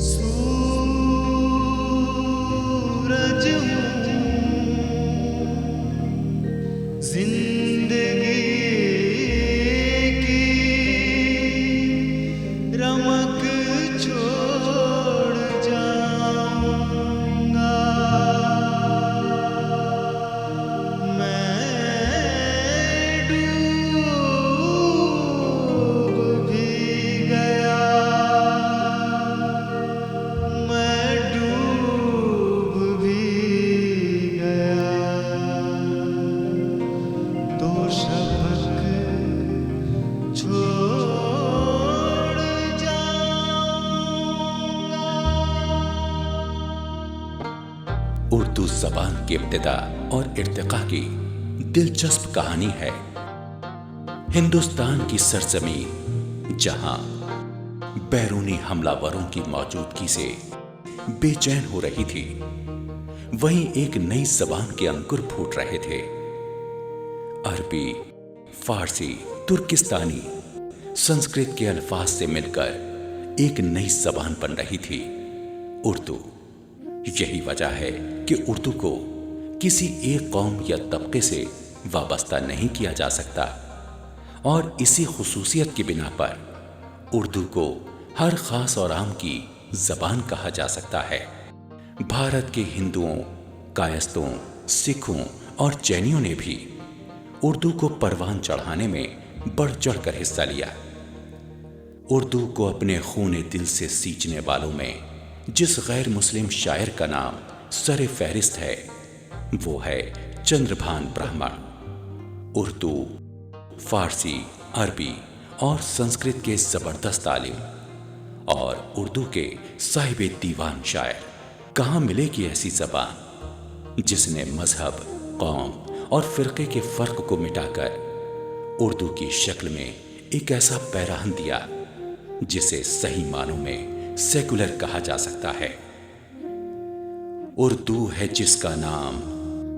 सूरज जिंदगी की रमक छोड़ जाऊंगा, मैं डूब भी गया, मैं डूब भी गया, तो शबक छोड़ जाऊंगा। उर्दू ज़बान की इब्तिदा और इर्तिका की दिलचस्प कहानी है। हिंदुस्तान की सरजमीं जहां बैरूनी हमलावरों की मौजूदगी से बेचैन हो रही थी, वहीं एक नई ज़बान के अंकुर फूट रहे थे। अरबी, फारसी, तुर्किस्तानी, संस्कृत के अल्फाज से मिलकर एक नई ज़बान बन रही थी, उर्दू। यही वजह है कि उर्दू को किसी एक कौम या तबके से वाबस्ता नहीं किया जा सकता, और इसी खुसूसियत की बिना पर उर्दू को हर खास और आम की ज़बान कहा जा सकता है। भारत के हिंदुओं, कायस्तों, सिखों और जैनियों ने भी उर्दू को परवान चढ़ाने में बढ़ चढ़कर हिस्सा लिया। उर्दू को अपने खूने दिल से सींचने वालों में जिस गैर मुस्लिम शायर का नाम सरे फहरिस्त है, वो है चंद्रभान ब्राह्मण। उर्दू, फारसी, अरबी और संस्कृत के जबरदस्त आलिम और उर्दू के साहिब दीवान शायर। कहाँ मिलेगी ऐसी ज़बान जिसने मजहब, कौम और फ़िरक़े के फ़र्क को मिटाकर उर्दू की शक्ल में एक ऐसा पैराहन दिया जिसे सही मानों में सेकुलर कहा जा सकता है। उर्दू है जिसका नाम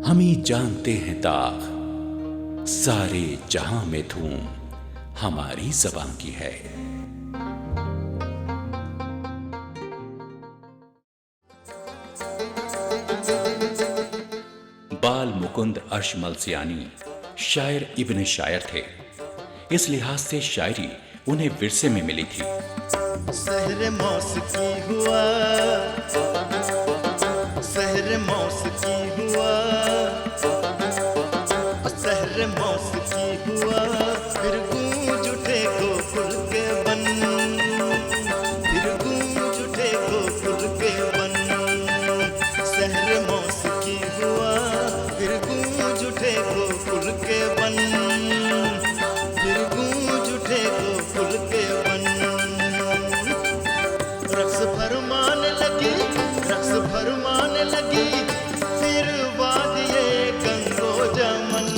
हम ही जानते हैं दाग, सारे जहां में धूम हमारी ज़बान की है। बाल मुकुंद अर्श मलसियानी शायर इब्न शायर थे। इस लिहाज से शायरी उन्हें विरसे में मिली थी। सहर मौसिकी हुआ, सहर मौसिकी हुआ, सहर मौसिकी हुआ, फिर गूंज उठे गोकुल के वन, फिर गूंज उठे गोकुल के वन। सहर मौसिकी हुआ, फिर गूंज उठे गोकुल के वन, फिर गूंज उठे गोकुल के वन। रक्स फरमाने लगी, रक्स फरमाने लगी, फिर वादिये गंगो जमन,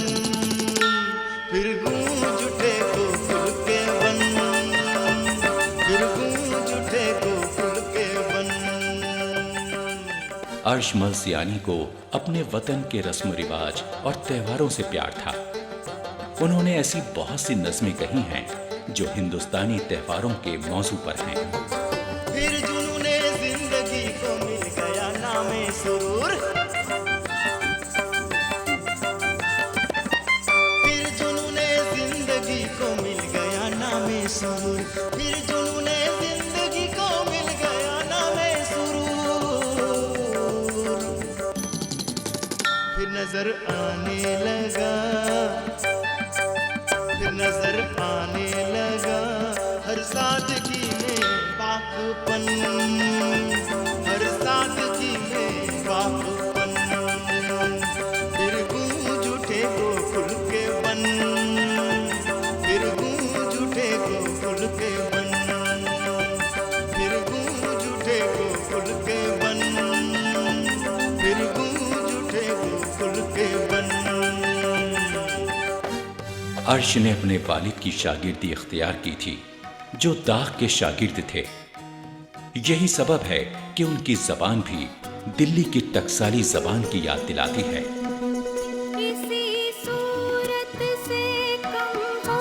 फिर गूंज उठे गोकुल के वन, फिर गूंज उठे गोकुल के वन। अर्श मलसियानी को अपने वतन के रस्म रिवाज और त्योहारों से प्यार था। उन्होंने ऐसी बहुत सी नज़में कही हैं जो हिंदुस्तानी त्योहारों के मौजू पर हैं। फिर जुनूने जिंदगी को मिल गया नामे सुरूर, फिर जुनूने जिंदगी को मिल गया नामे सुरूर, फिर जुनूने जिंदगी को मिल गया नामे सुरूर। फिर नजर आने लगा, फिर नजर आने लगा हर सादगी में पाकपन, हर सादगी में पाकपन। फिर गूंज उठे गोकुल के वन, फिर गूंज उठे गोकुल के वन, फिर गूंज उठे गोकुल के वन, फिर गूंज उठे गोकुल के वन। अर्श ने अपने वालिद की शागिर्दी इख्तियार की थी, जो दाग के शागिर्द थे। यही सबब है कि उनकी ज़बान भी दिल्ली की टकसाली ज़बान की याद दिलाती है। किसी सूरत से कम हो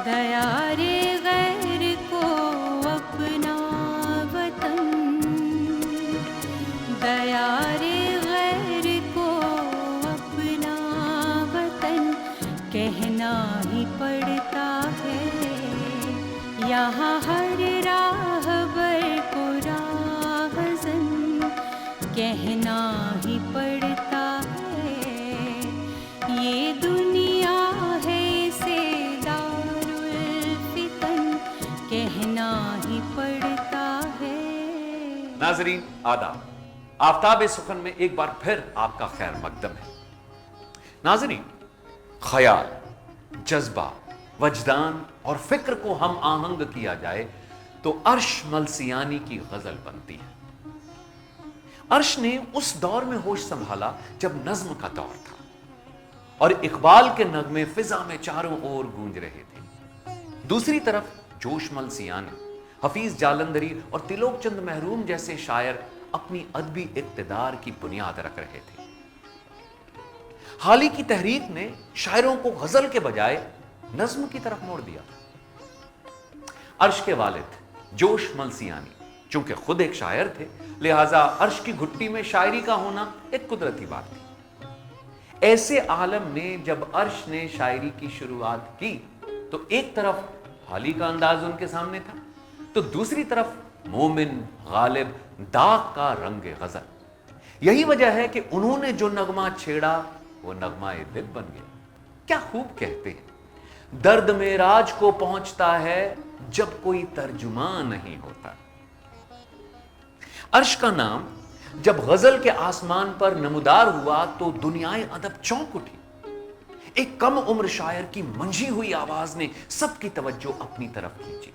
दया रे गैर को अपना वतन, दया रे गैर को अपना वतन, कहना ही पड़ता है यहाँ हर राहबर को राहज़न, कहना ही पड़ता है ये दुनिया है से दारुल फितन, कहना ही पड़ता है। नाज़रीन आदाब, आफ़ताब सुखन में एक बार फिर आपका खैर मकदम है। नाज़रीन, ख्याल, जज्बा, वजदान और फिक्र को हम आहंग किया जाए तो अर्श मलसियानी की गजल बनती है। अर्श ने उस दौर में होश संभाला जब नज्म का दौर था और इकबाल के नगमे फिजा में चारों ओर गूंज रहे थे। दूसरी तरफ जोश मलसियानी, हफीज जालंधरी और तिलोक चंद महरूम जैसे शायर अपनी अदबी इक्तदार की बुनियाद रख रहे थे। हाल ही की तहरीक ने शायरों को गजल के बजाय नज्म की तरफ मोड़ दिया। अर्श के वालिद जोश मलसियानी चूंकि खुद एक शायर थे, लिहाजा अर्श की घुट्टी में शायरी का होना एक कुदरती बात थी। ऐसे आलम में जब अर्श ने शायरी की शुरुआत की तो एक तरफ हाली का अंदाज उनके सामने था, तो दूसरी तरफ मोमिन, गालिब, दाग का रंग गजल। यही वजह है कि उन्होंने जो नगमा छेड़ा वो नगमा दिल बन गया। क्या खूब कहते हैं, दर्द में राज को पहुंचता है जब कोई तर्जुमा नहीं होता। अर्श का नाम जब गजल के आसमान पर नमूदार हुआ तो दुनियाए अदब चौंक उठी। एक कम उम्र शायर की मंझी हुई आवाज ने सबकी तवज्जो अपनी तरफ खींची।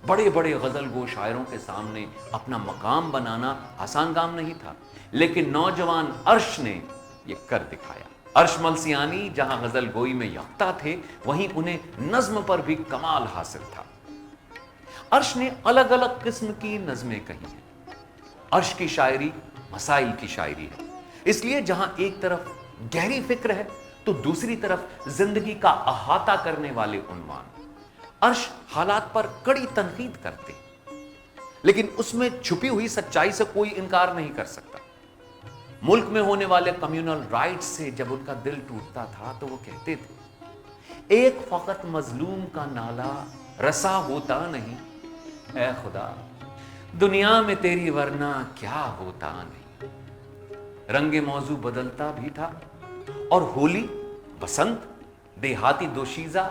बड़े बड़े गजल गो शायरों के सामने अपना मकाम बनाना आसान काम नहीं था, लेकिन नौजवान अर्श ने यह कर दिखाया। अर्श मलसियानी जहां गजल गोई में यकता थे, वहीं उन्हें नज्म पर भी कमाल हासिल था। अर्श ने अलग अलग किस्म की नज़में कही हैं। अर्श की शायरी मसाइल की शायरी है, इसलिए जहां एक तरफ गहरी फिक्र है तो दूसरी तरफ जिंदगी का अहाता करने वाले उन्वान। अर्श हालात पर कड़ी तनकीद करते, लेकिन उसमें छुपी हुई सच्चाई से कोई इनकार नहीं कर सकता। मुल्क में होने वाले कम्युनल राइट्स से जब उनका दिल टूटता था तो वो कहते थे, एक फकत मजलूम का नाला रसा होता नहीं, ऐ खुदा दुनिया में तेरी वरना क्या होता नहीं। रंगे मौजू बदलता भी था और होली, बसंत, देहाती दोशीजा,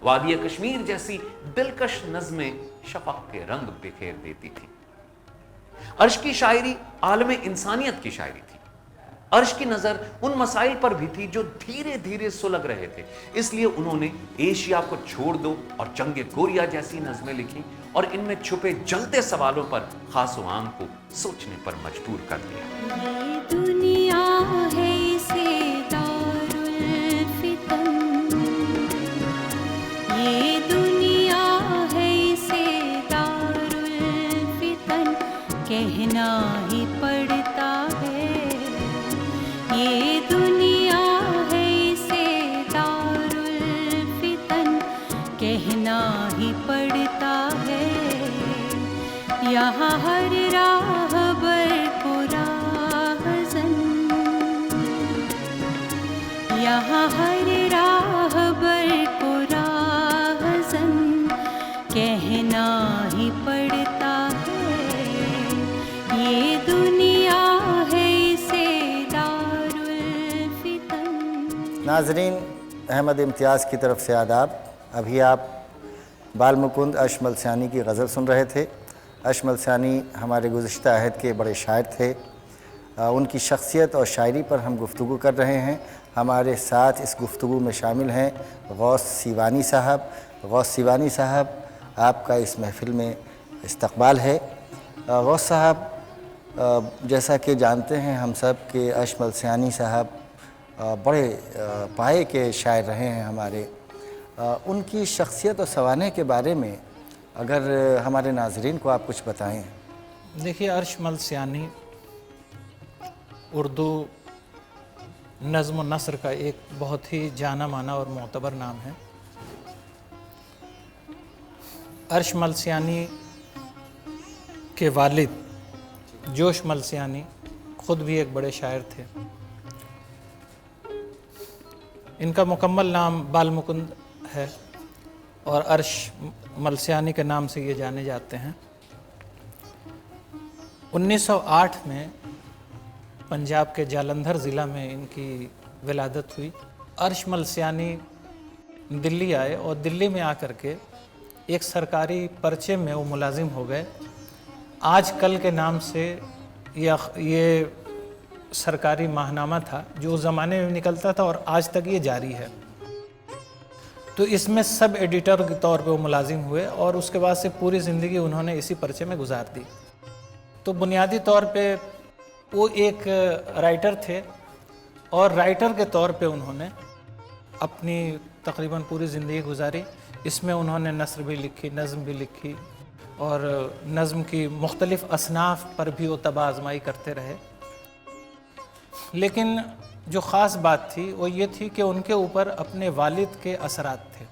वादिया कश्मीर जैसी दिलकश नज़में शफक के रंग बिखेर देती थी। अर्श की शायरी आलम इंसानियत की शायरी थी। अर्श की नजर उन मसाइल पर भी थी जो धीरे धीरे सुलग रहे थे, इसलिए उन्होंने एशिया को छोड़ दो और जंगे गोरिया जैसी नज़में लिखी और इनमें छुपे जलते सवालों पर खासो आम को सोचने पर मजबूर कर दिया। ये दुनिया है इसे दारुल फितन, ये दुनिया है इसे दारुल फितन, कहना ही पड़ता है। ये दुनिया है इसे दारुल फितन, कहना ही पड़ता है। यहाँ हर राहबर को राहज़न, यहाँ हर राहबर को राहज़न, कहना ही पड़ता है। ये दुनिया है इसे दारुल फितन। नाज़रीन, अहमद इम्तियाज़ की तरफ से आदाब। अभी आप बालमुकुंद अर्श मलसियानी की गज़ल सुन रहे थे। अर्श मलसियानी हमारे गुज़िश्ता अहद के बड़े शायर थे। उनकी शख्सियत और शायरी पर हम गुफ्तगू कर रहे हैं। हमारे साथ इस गुफ्तगू में शामिल हैं गौस सीवानी साहब। गौस सीवानी साहब, आपका इस महफ़िल में इस्तक़बाल है। गौस साहब, जैसा कि जानते हैं हम सब कि अर्श मलसियानी साहब बड़े पाए के शायर रहे हैं हमारे। उनकी शख्सियत और सवाने के बारे में अगर हमारे नाज़रीन को आप कुछ बताएं। देखिए, अर्श मलसियानी उर्दू नज़्म नसर का एक बहुत ही जाना माना और मोतबर नाम है। अर्श मलसियानी के वालिद जोश मलसियानी खुद भी एक बड़े शायर थे। इनका मुकम्मल नाम बालमुकुंद है और अर्श मलसियानी के नाम से ये जाने जाते हैं। 1908 में पंजाब के जालंधर ज़िला में इनकी विलादत हुई। अर्श मलसियानी दिल्ली आए और दिल्ली में आकर के एक सरकारी पर्चे में वो मुलाजिम हो गए। आज कल के नाम से ये सरकारी माहनामा था जो उस ज़माने में निकलता था और आज तक ये जारी है। तो इसमें सब एडिटर के तौर पे वो मुलाजिम हुए और उसके बाद से पूरी ज़िंदगी उन्होंने इसी पर्चे में गुजार दी। तो बुनियादी तौर पे वो एक राइटर थे और राइटर के तौर पे उन्होंने अपनी तकरीबन पूरी ज़िंदगी गुजारी। इसमें उन्होंने नस्र भी लिखी, नज़म भी लिखी और नज़म की मुख्तलिफ़ असनाफ़ पर भी वो तबाह आज़माई करते रहे। लेकिन जो ख़ास बात थी वो ये थी कि उनके ऊपर अपने वालिद के असरात थे।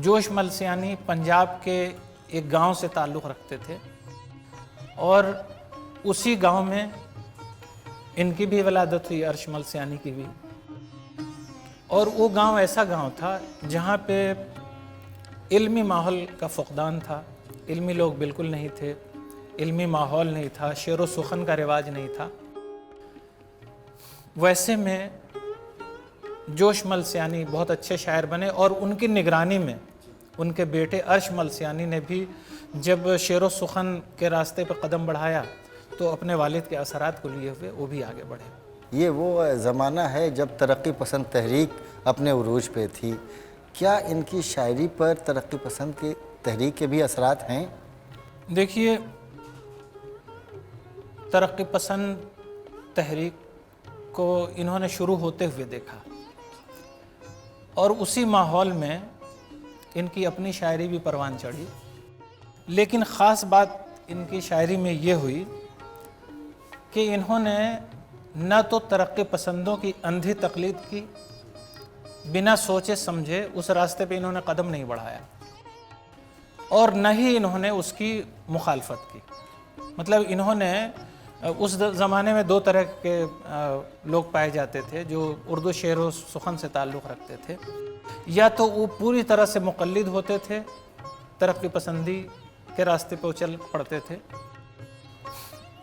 जोश मलसियानी पंजाब के एक गांव से ताल्लुक़ रखते थे और उसी गांव में इनकी भी विलादत हुई, अर्श मलसियानी की भी। और वो गांव ऐसा गांव था जहाँ पे इल्मी माहौल का फ़ुक़दान था, इल्मी लोग बिल्कुल नहीं थे, इल्मी माहौल नहीं था, शेर व सुखन का रिवाज नहीं था। वैसे में जोश मलसियानी बहुत अच्छे शायर बने और उनकी निगरानी में उनके बेटे अर्श मलसियानी ने भी जब शेर व सुखन के रास्ते पर कदम बढ़ाया तो अपने वालिद के असरात को लिए हुए वो भी आगे बढ़े। ये वो ज़माना है जब तरक्की पसंद तहरीक अपने उरूज पे थी। क्या इनकी शायरी पर तरक्की पसंद की तहरीक के भी असरात हैं? देखिए, तरक्की पसंद तहरीक को इन्होंने शुरू होते हुए देखा और उसी माहौल में इनकी अपनी शायरी भी परवान चढ़ी। लेकिन ख़ास बात इनकी शायरी में ये हुई कि इन्होंने न तो तरक्की पसंदों की अंधी तकलीद की, बिना सोचे समझे उस रास्ते पे इन्होंने कदम नहीं बढ़ाया और न ही इन्होंने उसकी मुखालफत की। मतलब इन्होंने उस ज़माने में दो तरह के लोग पाए जाते थे जो उर्दू शेर व सुखन से ताल्लुक़ रखते थे। या तो वो पूरी तरह से मुक़ल्लिद होते थे, तरक्की पसंदी के रास्ते पे चल पड़ते थे,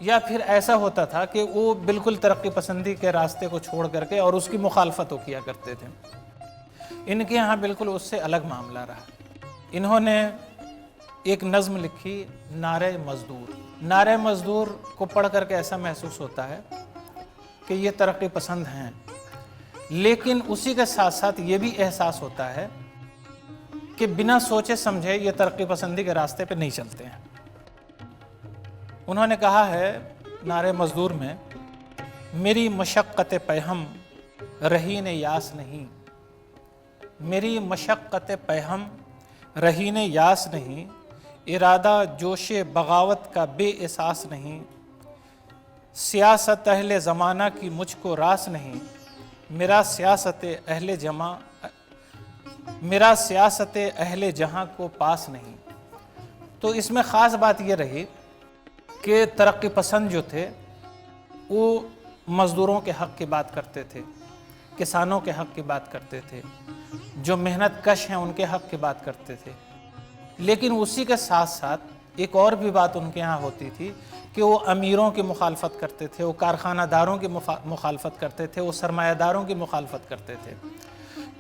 या फिर ऐसा होता था कि वो बिल्कुल तरक्की पसंदी के रास्ते को छोड़ करके और उसकी मुखालफत वो किया करते थे। इनके यहाँ बिल्कुल उससे अलग मामला रहा। इन्होंने एक नज़म लिखी, नारे मज़दूर। नारे मज़दूर को पढ़ करके ऐसा महसूस होता है कि ये तरक्की पसंद हैं, लेकिन उसी के साथ साथ ये भी एहसास होता है कि बिना सोचे समझे ये तरक्की पसंदी के रास्ते पे नहीं चलते हैं। उन्होंने कहा है नारे मज़दूर में, मेरी मशक्क़त पैहम रहीन यास नहीं, मेरी मशक्क़त पैहम रहीन यास नहीं, इरादा जोशे बगावत का बेएहसास नहीं, सियासत अहले ज़माना की मुझको रास नहीं, मेरा सियासत अहले जहाँ को पास नहीं। तो इसमें ख़ास बात ये रही कि तरक्की पसंद जो थे वो मज़दूरों के हक़ की बात करते थे, किसानों के हक़ की बात करते थे, जो मेहनत कश हैं उनके हक़ की बात करते थे। लेकिन उसी के साथ साथ एक और भी बात उनके यहाँ होती थी कि वो अमीरों की मुखालफत करते थे, वो कारखानादारों की मुखालफत करते थे, वो सरमायादारों की मुखालफत करते थे।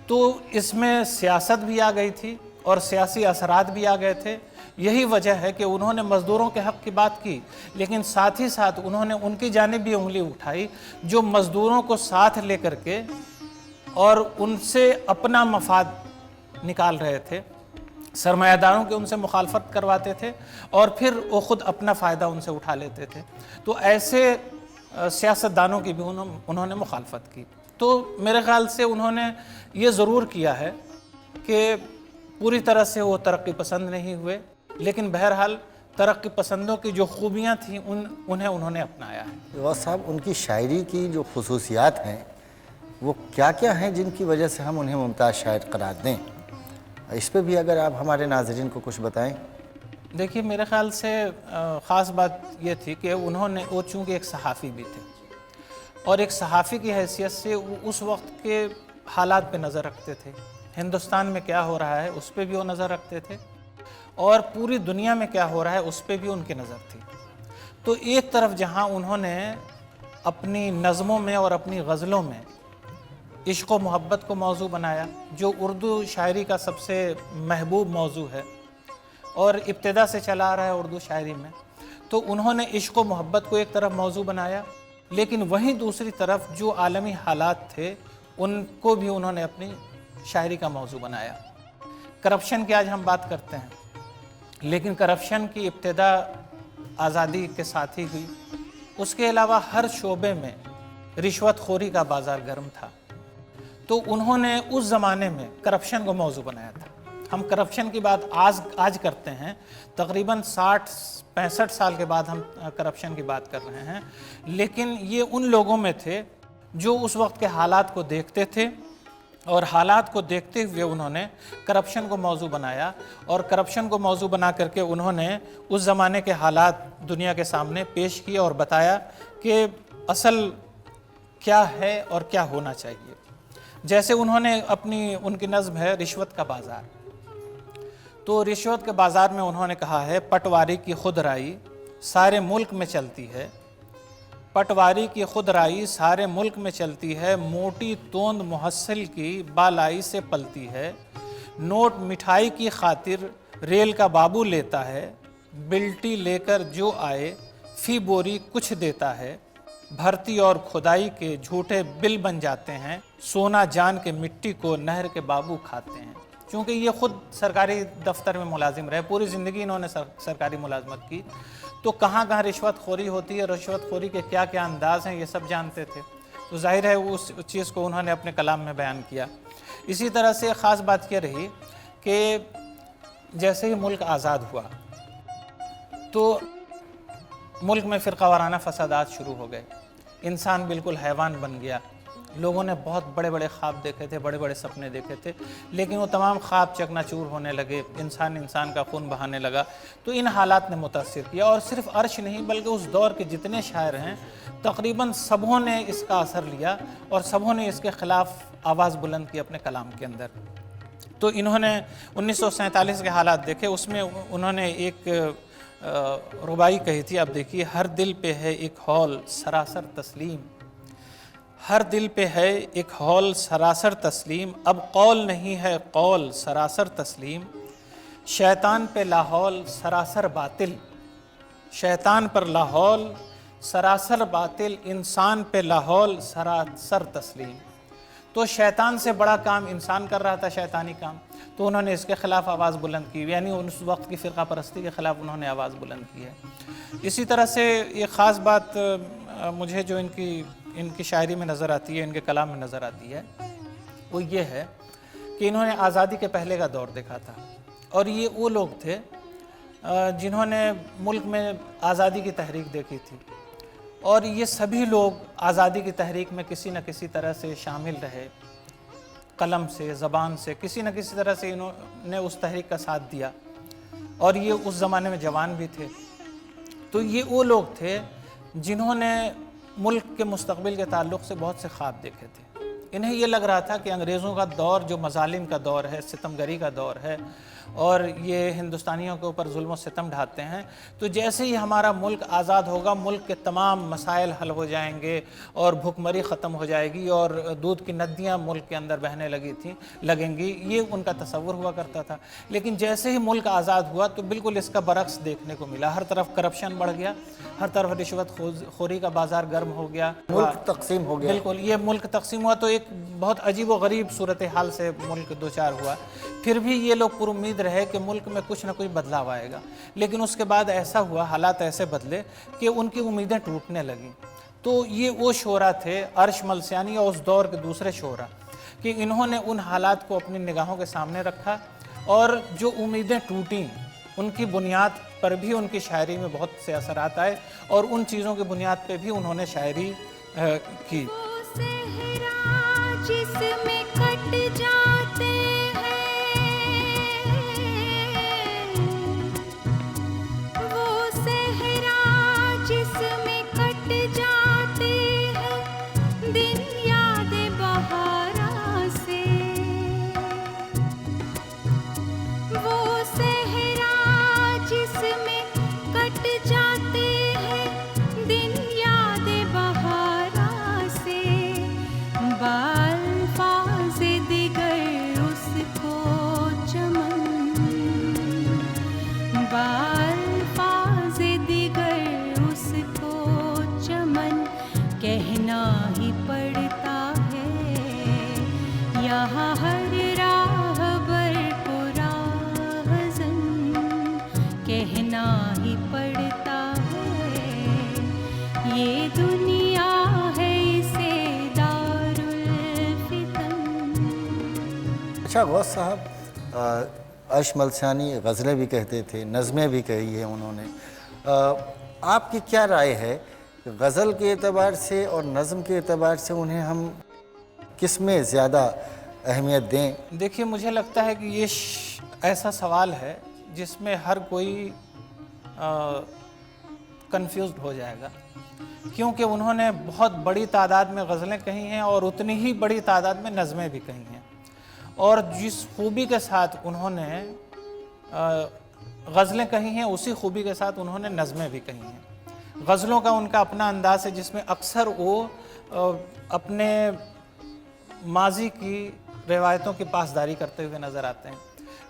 तो इसमें सियासत भी आ गई थी और सियासी असरात भी आ गए थे। यही वजह है कि उन्होंने मज़दूरों के हक़ की बात की, लेकिन साथ ही साथ उन्होंने उनकी जानिब भी उंगली उठाई जो मज़दूरों को साथ लेकर के और उनसे अपना मफाद निकाल रहे थे, सरमायादारों के उनसे मुखालफत करवाते थे और फिर वो ख़ुद अपना फ़ायदा उनसे उठा लेते थे। तो ऐसे सियासतदानों की भी उन्होंने मुखालफत की। तो मेरे ख़्याल से उन्होंने ये ज़रूर किया है कि पूरी तरह से वो तरक्की पसंद नहीं हुए, लेकिन बहरहाल तरक्की पसंदों की जो खूबियाँ थीं उन्हें उन्होंने अपनाया है। गौस साहब, उनकी शायरी की जो खुसूसियात हैं वो क्या क्या हैं जिनकी वजह से हम उन्हें मुमताज़ शायर करार दें? اس پہ بھی اگر آپ ہمارے ناظرین کو کچھ بتائیں۔ دیکھیے میرے خیال سے خاص بات یہ تھی کہ وہ چونکہ ایک صحافی بھی تھے اور ایک صحافی کی حیثیت سے وہ اس وقت کے حالات پہ نظر رکھتے تھے، ہندوستان میں کیا ہو رہا ہے اس پہ بھی وہ نظر رکھتے تھے اور پوری دنیا میں کیا ہو رہا ہے اس پہ بھی ان کی نظر تھی۔ تو ایک طرف جہاں انہوں نے اپنی نظموں میں اور اپنی غزلوں میں عشق و محبت کو موضوع بنایا، جو اردو شاعری کا سب سے محبوب موضوع ہے اور ابتدا سے چلا آ رہا ہے اردو شاعری میں، تو انہوں نے عشق و محبت کو ایک طرف موضوع بنایا، لیکن وہیں دوسری طرف جو عالمی حالات تھے ان کو بھی انہوں نے اپنی شاعری کا موضوع بنایا۔ کرپشن کی آج ہم بات کرتے ہیں، لیکن کرپشن کی ابتدا آزادی کے ساتھ ہی ہوئی، اس کے علاوہ ہر شعبے میں رشوت خوری کا بازار گرم تھا، تو انہوں نے اس زمانے میں کرپشن کو موضوع بنایا تھا۔ ہم کرپشن کی بات آج کرتے ہیں، تقریباً 65 سال کے بعد ہم کرپشن کی بات کر رہے ہیں، لیکن یہ ان لوگوں میں تھے جو اس وقت کے حالات کو دیکھتے تھے اور حالات کو دیکھتے ہوئے انہوں نے کرپشن کو موضوع بنایا اور کرپشن کو موضوع بنا کر کے انہوں نے اس زمانے کے حالات دنیا کے سامنے پیش کیے اور بتایا کہ اصل کیا ہے اور کیا ہونا چاہیے۔ جیسے انہوں نے ان کی نظم ہے رشوت کا بازار، تو رشوت کے بازار میں انہوں نے کہا ہے پٹواری کی خود رائی سارے ملک میں چلتی ہے، پٹواری کی خود رائی سارے ملک میں چلتی ہے، موٹی توند محصل کی بالائی سے پلتی ہے، نوٹ مٹھائی کی خاطر ریل کا بابو لیتا ہے، بلٹی لے کر جو آئے فی بوری کچھ دیتا ہے، بھرتی اور کھدائی کے جھوٹے بل بن جاتے ہیں، سونا جان کے مٹی کو نہر کے بابو کھاتے ہیں۔ چونکہ یہ خود سرکاری دفتر میں ملازم رہے، پوری زندگی انہوں نے سرکاری ملازمت کی، تو کہاں کہاں رشوت خوری ہوتی ہے، رشوت خوری کے کیا کیا انداز ہیں یہ سب جانتے تھے، تو ظاہر ہے اس چیز کو انہوں نے اپنے کلام میں بیان کیا۔ اسی طرح سے خاص بات یہ رہی کہ جیسے ہی ملک آزاد ہوا تو ملک میں فرقہ وارانہ فسادات شروع ہو گئے، انسان بالکل حیوان بن گیا، لوگوں نے بہت بڑے بڑے خواب دیکھے تھے، بڑے بڑے سپنے دیکھے تھے، لیکن وہ تمام خواب چکنا چور ہونے لگے، انسان کا خون بہانے لگا، تو ان حالات نے متاثر کیا۔ اور صرف عرش نہیں بلکہ اس دور کے جتنے شاعر ہیں تقریباً سبوں نے اس کا اثر لیا اور سبوں نے اس کے خلاف آواز بلند کی اپنے کلام کے اندر۔ تو انہوں نے 1947 کے حالات دیکھے، اس میں انہوں نے ایک ربائی کہی تھی، اب دیکھیے، ہر دل پہ ہے ایک ہول سراسر تسلیم، ہر دل پہ ہے ایک ہول سراسر تسلیم، اب قول نہیں ہے قول سراسر تسلیم، شیطان پہ لاحول سراسر باطل، شیطان پر لاحول سراسر باطل، انسان پہ لاحول سراسر تسلیم۔ تو شیطان سے بڑا کام انسان کر رہا تھا، شیطانی کام، تو انہوں نے اس کے خلاف آواز بلند کی، یعنی اس وقت کی فرقہ پرستی کے خلاف انہوں نے آواز بلند کی ہے۔ اسی طرح سے ایک خاص بات مجھے جو ان کی شاعری میں نظر آتی ہے، ان کے کلام میں نظر آتی ہے، وہ یہ ہے کہ انہوں نے آزادی کے پہلے کا دور دیکھا تھا، اور یہ وہ لوگ تھے جنہوں نے ملک میں آزادی کی تحریک دیکھی تھی، اور یہ سبھی لوگ آزادی کی تحریک میں کسی نہ کسی طرح سے شامل رہے، قلم سے، زبان سے، کسی نہ کسی طرح سے انہوں نے اس تحریک کا ساتھ دیا، اور یہ اس زمانے میں جوان بھی تھے۔ تو یہ وہ لوگ تھے جنہوں نے ملک کے مستقبل کے تعلق سے بہت سے خواب دیکھے تھے۔ انہیں یہ لگ رہا تھا کہ انگریزوں کا دور جو مظالم کا دور ہے، ستمگری کا دور ہے، اور یہ ہندوستانیوں کے اوپر ظلم و ستم ڈھاتے ہیں، تو جیسے ہی ہمارا ملک آزاد ہوگا ملک کے تمام مسائل حل ہو جائیں گے اور بھوک مری ختم ہو جائے گی اور دودھ کی ندیاں ملک کے اندر بہنے لگیں گی، یہ ان کا تصور ہوا کرتا تھا۔ لیکن جیسے ہی ملک آزاد ہوا تو بالکل اس کا برعکس دیکھنے کو ملا، ہر طرف کرپشن بڑھ گیا، ہر طرف رشوت خوری کا بازار گرم ہو گیا، ملک تقسیم ہو گیا۔ بالکل، یہ ملک تقسیم ہوا تو ایک بہت عجیب و غریب صورتحال سے ملک دوچار ہوا۔ پھر بھی یہ لوگ پر امید رہے کہ ملک میں کچھ نہ کچھ بدلاؤ آئے گا، لیکن اس کے بعد ایسا ہوا، حالات ایسے بدلے کہ ان کی امیدیں ٹوٹنے لگیں۔ تو یہ وہ شعراء تھے، عرش ملسیانی اور اس دور کے دوسرے شعراء، کہ انہوں نے ان حالات کو اپنی نگاہوں کے سامنے رکھا، اور جو امیدیں ٹوٹیں ان کی بنیاد پر بھی ان کی شاعری میں بہت سے اثرات آئے، اور ان چیزوں کی بنیاد پہ بھی انہوں نے شاعری کی۔ جس میں کٹ جاتے ہیں अच्छा गौस साहब, अशमल सानी गज़लें भी कहते थे, नज़में भी कही है उन्होंने। आपकी क्या राय है गज़ल के एतबार से और नज़म के एतबार से उन्हें हम किस में ज़्यादा अहमियत दें? देखिए, मुझे लगता है कि ये ऐसा सवाल है जिसमें हर कोई कंफ्यूज्ड हो जाएगा, क्योंकि उन्होंने बहुत बड़ी तादाद में गज़लें कही हैं और उतनी ही बड़ी तादाद में नज़में भी कही हैं, और जिस खूबी के साथ उन्होंने गज़लें कही हैं उसी खूबी के साथ उन्होंने नज़में भी कही हैं। गज़लों का उनका अपना अंदाज़ है जिसमें अक्सर वो अपने माजी की रिवायतों की पासदारी करते हुए नज़र आते हैं।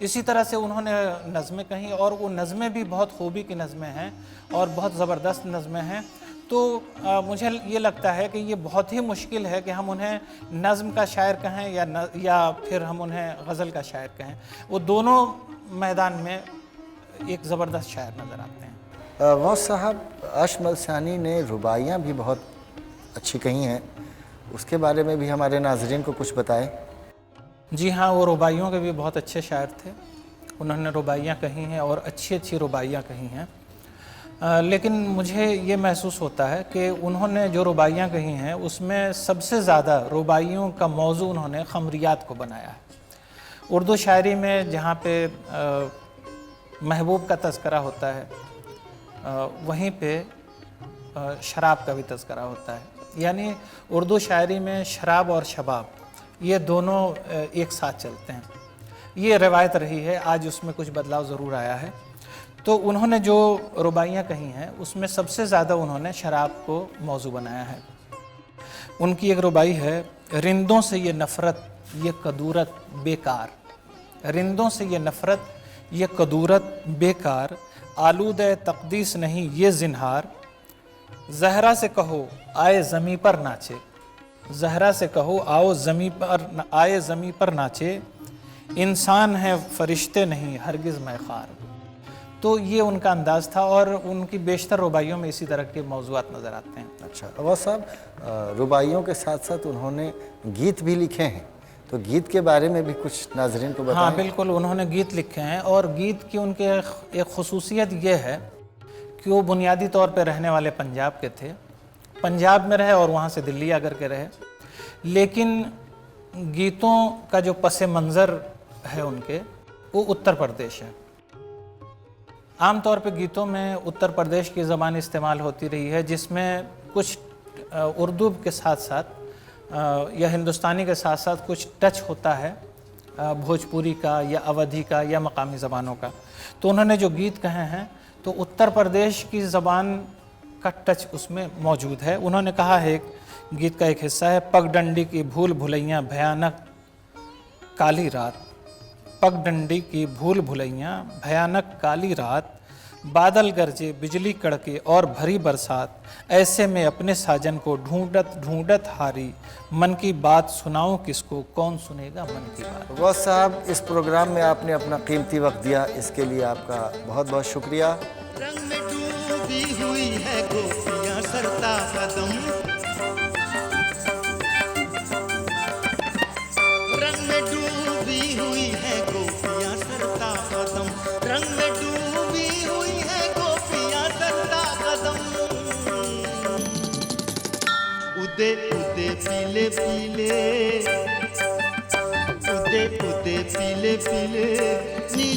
इसी तरह से उन्होंने नज़में कहीं, और वो नज़में भी बहुत खूबी की नज़में हैं और बहुत ज़बरदस्त नज़में हैं। तो मुझे ये लगता है कि ये बहुत ही मुश्किल है कि हम उन्हें नज़म का शायर कहें या फिर हम उन्हें गज़ल का शायर कहें। वो दोनों मैदान में एक ज़बरदस्त शायर नज़र आते हैं। गौस साहब, अशमल सानी ने रुबाइयाँ भी बहुत अच्छी कही हैं, उसके बारे में भी हमारे नाज़रीन को कुछ बताएं। जी हाँ, वो रुबाइयों के भी बहुत अच्छे शायर थे। उन्होंने रुबाइयाँ कही हैं और अच्छी अच्छी रुबाइयाँ कही हैं, लेकिन मुझे ये महसूस होता है कि उन्होंने जो रुबाइयाँ कही हैं उसमें सबसे ज़्यादा रुबाइयों का मौजू उन्होंने ख़मरियात को बनाया है। उर्दू शायरी में जहाँ पे महबूब का तज़करा होता है, वहीं पे शराब का भी तज़करा होता है। यानी उर्दू शायरी में शराब और शबाब ये दोनों एक साथ चलते हैं। ये रिवायत रही है, आज उसमें कुछ बदलाव ज़रूर आया है। तो उन्होंने जो रुबाइयाँ कही हैं उसमें सबसे ज़्यादा उन्होंने शराब को मौजू बनाया है। उनकी एक रुबाई है, रिंदों से ये नफ़रत ये कदूरत बेकार, रिंदों से ये नफ़रत ये कदूरत बेकार, आलूदे तक़दीस नहीं ये ज़िन्हार, ज़हरा से कहो आए ज़मी पर नाचे, ज़हरा से कहो आओ ज़मी पर आए ज़मी पर नाचे, इंसान है फरिश्ते नहीं हरगिज़ मैखार। तो ये उनका अंदाज़ था और उनकी बेशतर रुबाइयों में इसी तरह के मौज़ूआत नज़र आते हैं। अच्छा अवध साहब, रुबाइयों के साथ साथ उन्होंने गीत भी लिखे हैं, तो गीत के बारे में भी कुछ नाज़रीन को बताएं। हाँ बिल्कुल, उन्होंने गीत लिखे हैं और गीत की उनके एक ख़ुसूसियत ये है कि वो बुनियादी तौर पे रहने वाले पंजाब के थे, पंजाब में रहे और वहाँ से दिल्ली आकर के रहे, लेकिन गीतों का जो पस मंज़र है उनके वो उत्तर प्रदेश है। आम तौर पे गीतों में उत्तर प्रदेश की ज़बान इस्तेमाल होती रही है, जिसमें कुछ उर्दू के साथ साथ या हिंदुस्तानी के साथ साथ कुछ टच होता है भोजपुरी का या अवधी का या मकामी ज़बानों का। तो उन्होंने जो गीत कहे हैं तो उत्तर प्रदेश की ज़बान का टच उसमें मौजूद है। उन्होंने कहा है, गीत का एक हिस्सा है, पगडंडी की भूल भुलैयाँ भयानक काली रात, पगडंडी की भूल भुलैयाँ भयानक काली रात, बादल गरजे बिजली कड़के और भरी बरसात, ऐसे में अपने साजन को ढूंढत ढूंढत हारी, मन की बात सुनाऊं किसको कौन सुनेगा मन की बात। अवध साहब, इस प्रोग्राम में आपने अपना कीमती वक्त दिया, इसके लिए आपका बहुत बहुत शुक्रिया। रंग में डूबी हुई है गोपियां सरता कदम, रंग में डूबी हुई है गोपियां सरता कदम, रंग में डूबी हुई है गोपियां सरता कदम। उदे उदे पीले पीले, उदे उदे पीले पीले नीले